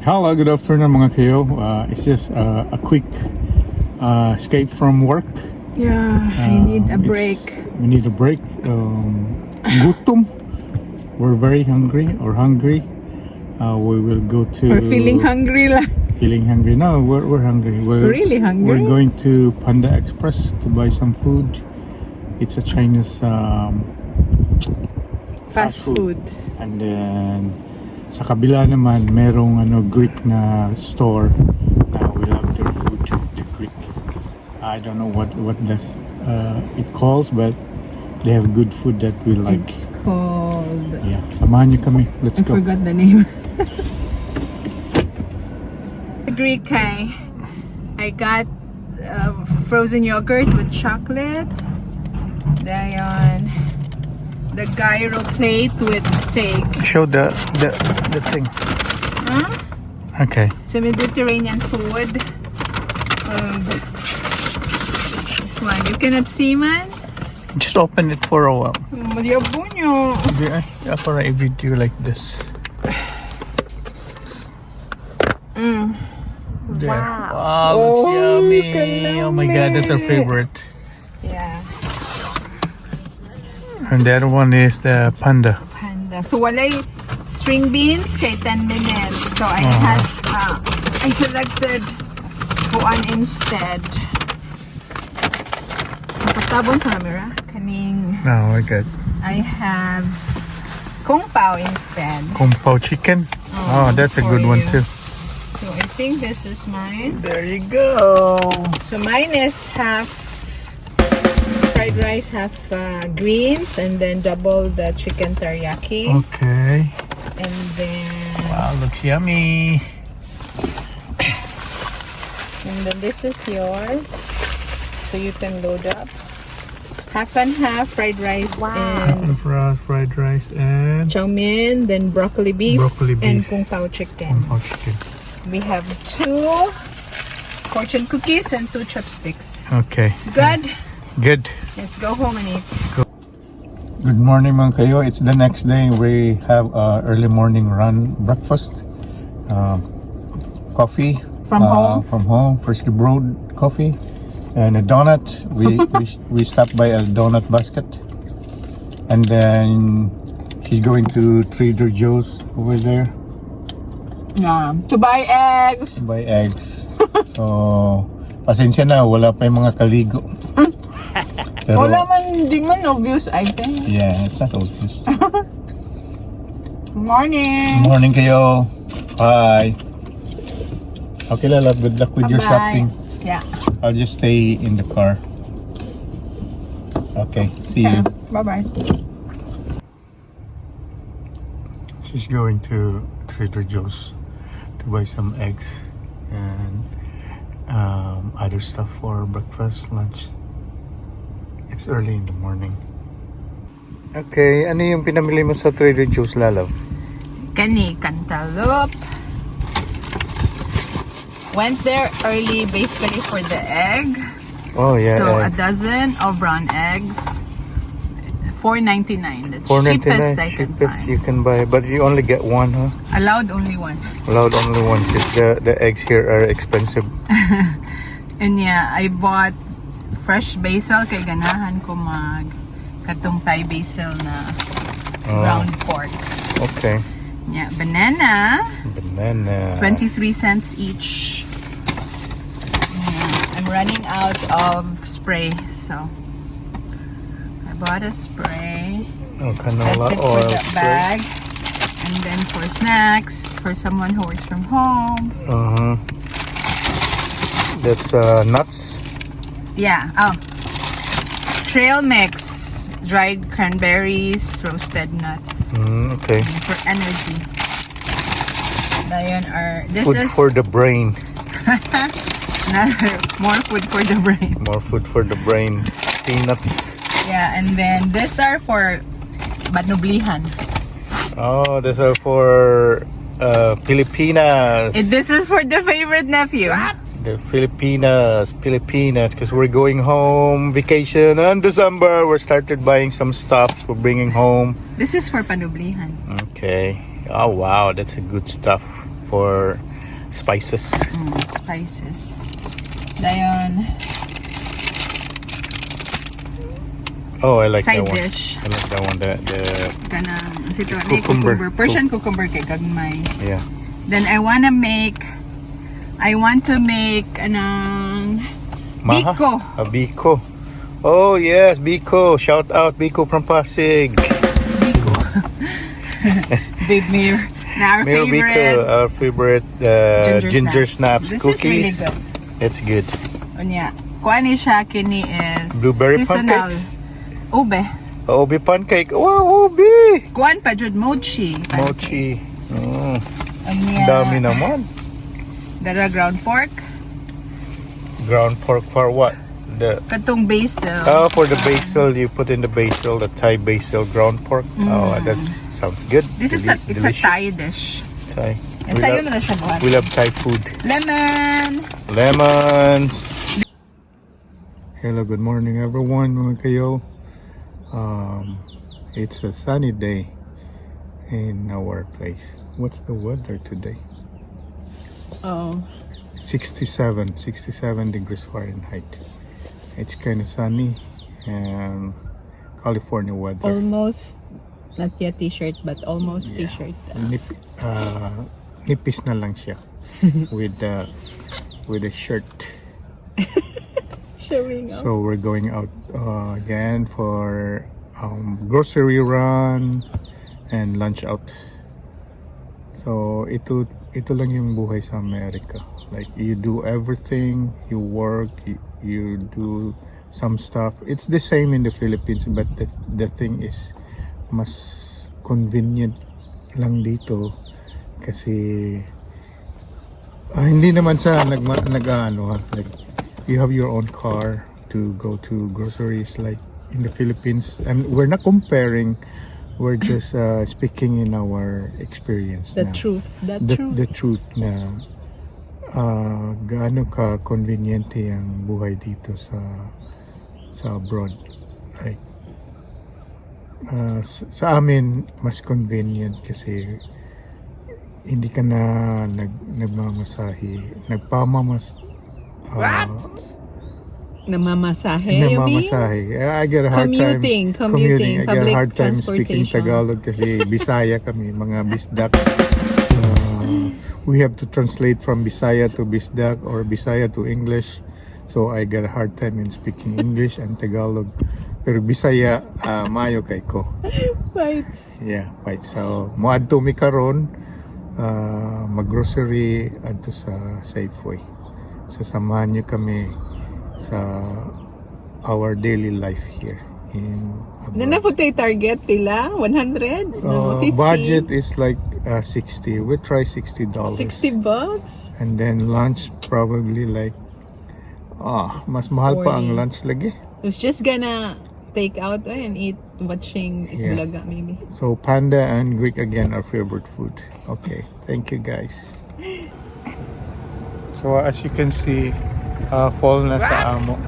Hello, good afternoon mga kayo. It's just a quick escape from work. Yeah, I need a break. We need a break. Gutom. We're very hungry hungry. We will go to... We're feeling hungry lang. Feeling hungry? No, we're hungry. We're really hungry? We're going to Panda Express to buy some food. It's a Chinese Fast food. And then sa kabila naman merong Greek na store. We love their food, the Greek. I don't know what does it calls, but they have good food that we like. It's called... Yeah, samahan niyo kami. Let's go. I forgot the name. Greek Kai. I got frozen yogurt with chocolate. Dayon. The gyro plate with steak. Show the thing. Huh? Okay. It's a Mediterranean food. This one. You cannot see, man? Just open it for a while. Maliyabunyo. Yeah, for a video like this. There. Wow, looks yummy. kailang Oh my god, that's our favorite. Yeah. And the other one is the panda. Panda. So walay string beans kay 10 minutes. So I had I selected kuan instead. So patabon sa camera kaning Oh my god. I have kung pao instead. Kung pao chicken. Oh, that's a for good one you. too. So I think this is mine. There you go. So mine is half fried rice, half greens, and then double the chicken teriyaki. Okay. And then Wow, looks yummy. and then this is yours. So you can load up. Half and half fried rice and Fried rice and chow mein, then broccoli beef, and kung pao chicken. pao chicken. We have 2 fortune cookies and 2 chopsticks. Okay. Good. Good. Let's go home and eat. Good morning mga kayo. It's the next day. We have early morning run breakfast. Coffee. From home? From home. Freshly brewed coffee. And a donut. We stopped by a donut basket. And then she's going to Trader Joe's over there. Yeah. To buy eggs. Buy eggs. So, pasensya na. Wala pa yung mga kaligo. Pero, Wala man, di man obvious item. yeah, it's not obvious. Good morning. Good morning kayo. Hi. Okay, Lala. Good luck with your Bye-bye. shopping. Yeah. I'll just stay in the car. Okay, see you. Bye-bye. She's going to Trader Joe's to buy some eggs and other stuff for breakfast, lunch. It's early in the morning. Okay, ano yung pinamili mo sa Trader Joe's, Lalav? Kani, cantaloupe. Went there early basically for the egg. Oh, yeah. So a eggs. dozen of brown eggs. $4.99. That's $4.99, cheapest I can cheapest find. you can buy, but you only get one, huh? Allowed only one. Allowed only one because the eggs here are expensive. And yeah, I bought fresh basil kay ganahan ko mag katong Thai basil na ground pork. Okay. Yeah, banana. Banana. 23 cents each. Yeah, I'm running out of spray, so I bought a spray. Oh, That's canola it for oil. the bag. And then for snacks, for someone who works from home. That's nuts. Yeah. Oh. Trail mix. Dried cranberries, roasted nuts. Okay. And for energy. Dayon this Food is for the brain. more food for the brain. More food for the brain. Peanuts. Yeah, and then these are for banublihan. Oh, these are for Filipinas. This is for the favorite nephew. The Filipinas, because we're going home vacation in December. We started buying some stuff we're bringing home. This is for panublihan. Okay. Oh wow, that's a good stuff for spices. Spices. Dayon, Oh, I like side that one. dish. I like that one. The Kanang sito Cucumber. cucumber. Persian cucumber kay gagmay. yeah. Then I want to make anong Maha? biko. A biko. Oh yes, biko. Shout out biko from Pasig. Biko. Big Mir. Na our Mayor favorite biko, our favorite ginger snaps This cookies. is really good. It's good. Unya, kuan ni siya kini is Blueberry seasonal. pancakes. Ube. Obi pancake. Wow, obi. Kuan pa jud mochi. Mochi. Mm. Unya. Dami naman. Dara ground pork. Ground pork for what? The Katong basil. for the basil, you put in the basil, the Thai basil ground pork. Oh, that sounds good. This is it's a Thai dish. Thai. Yes, ayun na siya buhat. We love Thai food. Lemon. Lemons. Hello, good morning everyone. Mga kayo. It's a sunny day in our place. What's the weather today? Oh. 67 degrees Fahrenheit. It's kind of sunny and California weather. Almost, not yet t-shirt, but almost t-shirt. Nipis na lang siya with the shirt. Showing off. So we're going out again for grocery run and lunch out. So ito lang yung buhay sa Amerika. Like you do everything, you work, you do some stuff. It's the same in the Philippines, but the thing is mas convenient lang dito kasi hindi naman sa like you have your own car to go to groceries like in the Philippines, and we're not comparing, we're just speaking in our experience. The na, truth. the truth na gaano ka conveniente ang buhay dito sa abroad. Like sa amin mas convenient kasi hindi ka na nagmamasahe, Namamasahe, you mean? I get a hard Commuting, time commuting. I get a public hard time speaking transportation. Tagalog kasi Bisaya kami, mga Bisdak. We have to translate from Bisaya to Bisdak or Bisaya to English. So I get a hard time in speaking English and Tagalog. Pero Bisaya, maayo kay ko. Right. Yeah, right. So moadto mi karon mag-grocery adto sa Safeway. Sasamahan niyo kami sa our daily life here in abroad. Nanaputay target pila? 100? No, 50? Budget is like 60. We try $60. $60? And then lunch probably like mas mahal pa ang 40. lunch lagi. It's just gonna take out and eat watching Itbulaga maybe. So panda and Greek again our favorite food. Okay, thank you guys. So as you can see, fall na sa amo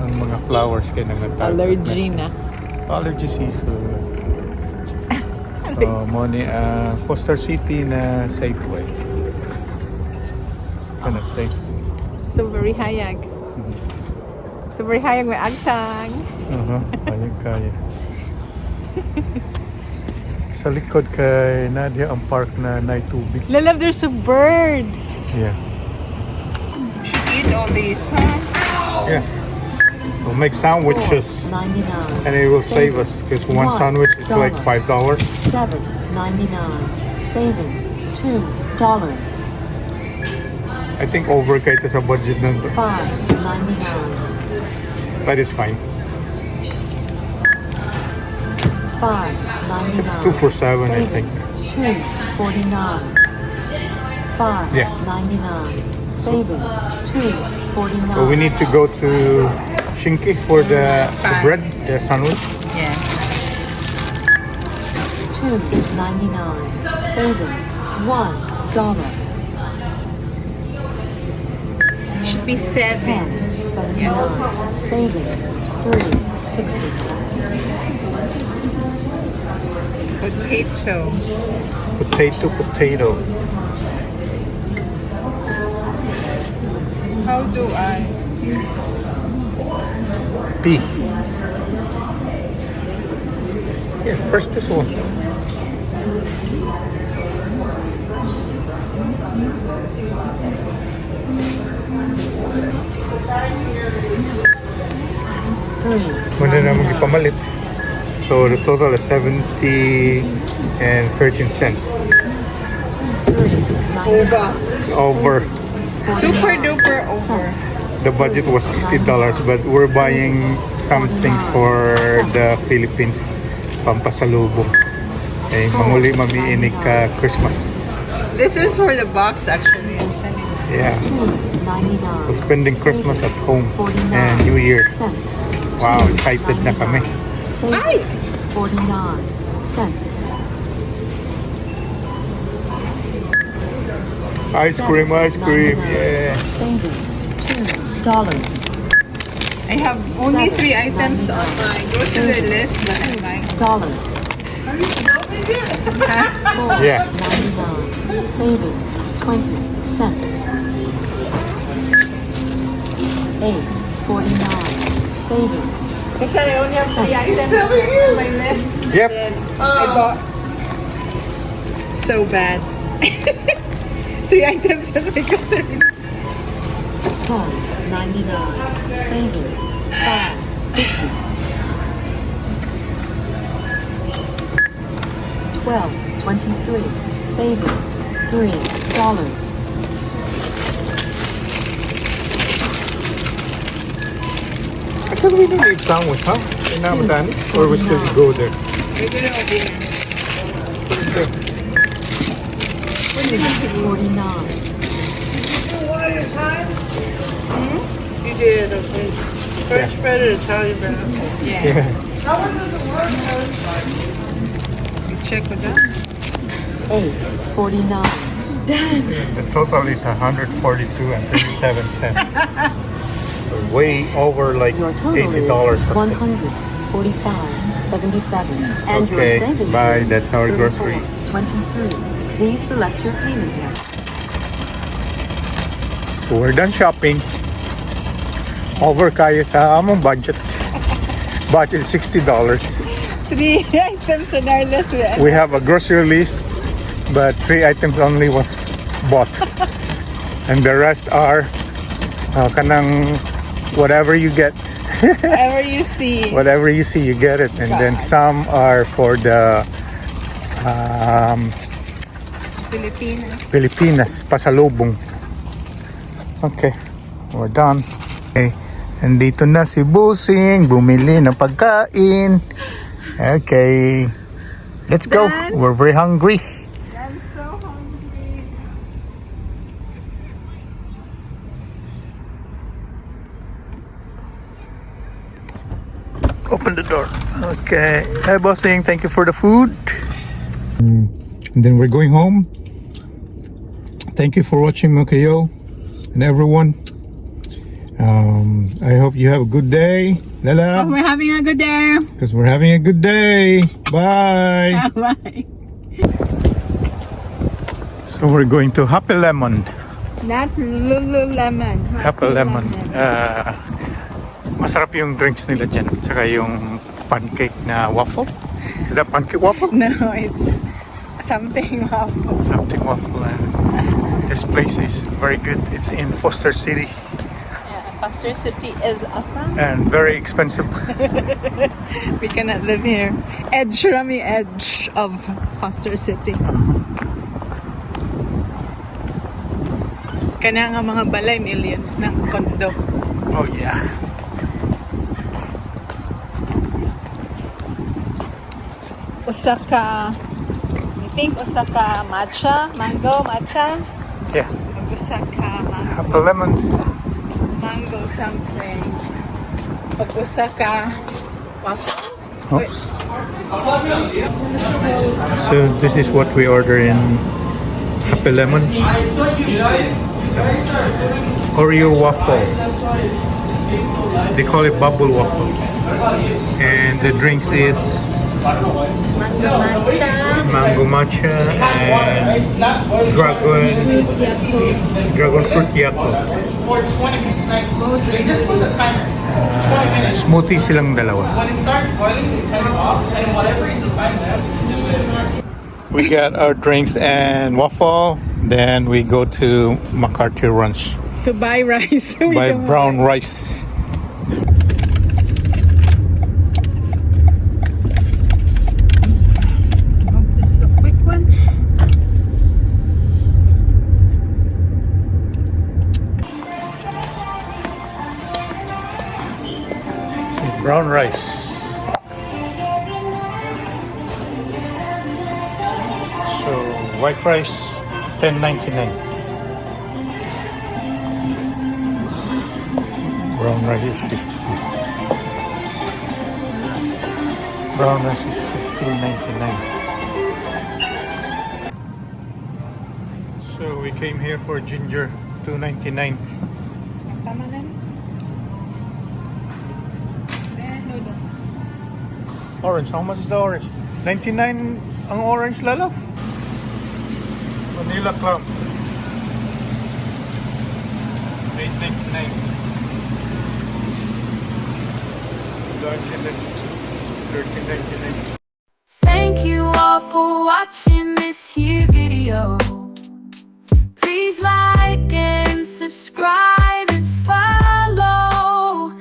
ang mga flowers kay nangatag. Allergy na. Allergy season. So mo ni Foster City na Safeway. Kana safe. So very hayag. So very hayag may agtang. Kaya. Sa likod kay Nadia ang park na tubig. Love, there's a bird. Yeah. Eat all these, huh? Yeah. We'll make sandwiches $99. and it will save us because one sandwich is like $5. $7.99. Savings $2. I think over kahit sa budget nito. $5.99. But it's fine. $5.99. It's 2 for 7, I think. $2.49. Yeah. $5.99. Savings $2.49. So we need to go to Shinki for the bread, the sandwich. Yes. $2.99. Savings $1. Should be 7. $10.79. Savings $3.60. Potato. Potato. How do I? P. Here, press this one. Wala naman ipamalit. So the total is 70 and 13 cents. Over. Super duper over. The budget was $60, but we're buying some things for the Philippines. Pampasalubong. Okay, mamuli mamiinig ka Christmas. This is for the box actually. I'm sending it. Yeah. We're spending Christmas at home and New Year. Wow, excited na kami. Ay! 49 cents. Ice cream, yeah. Savings $2. I have only 3 items on my grocery list, but I like. Dollars. Yeah. $4.99. Savings 20 cents. $8.49. Savings. Because I only have 3 items on my list. Yep. And I bought so bad. 3 items on my grocery list. $10.99. Savings $5.50. $12.23. Savings $3. I thought we don't need sandwich, huh? In Namadani? Or we still go there? We're gonna go dinner. $49. You did, okay. French bread or Italian bread? Yes. Yeah. How one does it work? You check with them. $8.49. The total is 142 and 37 cents. Way over like Your total $80 is something. $145.77. And Okay, your savings bye. is That's our grocery. $34.23. Please select your payment method. So we're done shopping. Over kaya sa among budget. Budget is $60. 3 items on our list. We have a grocery list, but 3 items only was bought. And the rest are kanang whatever you get. Whatever you see. Whatever you see, you get it. And then some are for the Pilipinas, pasalubong. Okay, we're done. Okay, and dito na si Busing, bumili ng pagkain. Okay, let's go. We're very hungry. I'm so hungry. Open the door. Okay, hi Busing, thank you for the food. And then we're going home. Thank you for watching, Makayo and everyone. I hope you have a good day. Lala. We're having a good day. Because we're having a good day. Bye. Bye. So we're going to Happy Lemon. Not Lululemon. Happy Lemon. Masarap yung drinks nila dyan. Tsaka yung pancake na waffle. Is that pancake waffle? No, it's something awful. Something waffle. And this place is very good. It's in Foster City. Foster City is awesome. And very expensive. We cannot live here. Rami edge of Foster City. Kana nga mga balay, millions ng kondo. Oh yeah. Osaka, I think Osaka matcha, mango matcha. Yeah. Osaka mango, Happy Lemon. mango something. Osaka waffle. Oops. So this is what we order in Happy Lemon. Oreo waffle. They call it bubble waffle. And the drinks is Mango matcha. mango matcha, and dragon fruit yakult. Smoothie silang dalawa. We got our drinks and waffle. Then we go to McCarthy Ranch. To buy rice. Buy brown rice. Just a quick one. Brown rice. So white rice, $10.99. Brown rice is 50. Brown rice is $15.99. So we came here for ginger, $2.99. Tama na. Then noodles. Orange, how much is the orange? 99 ang orange lalaw. Vanilla club. 8.99. Dark and $13.99. Thank you all for watching this here video. Please like and subscribe and follow.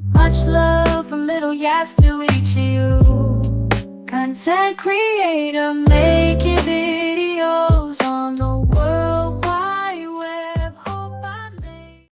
Much love from Little Yas to each of you. Content creator.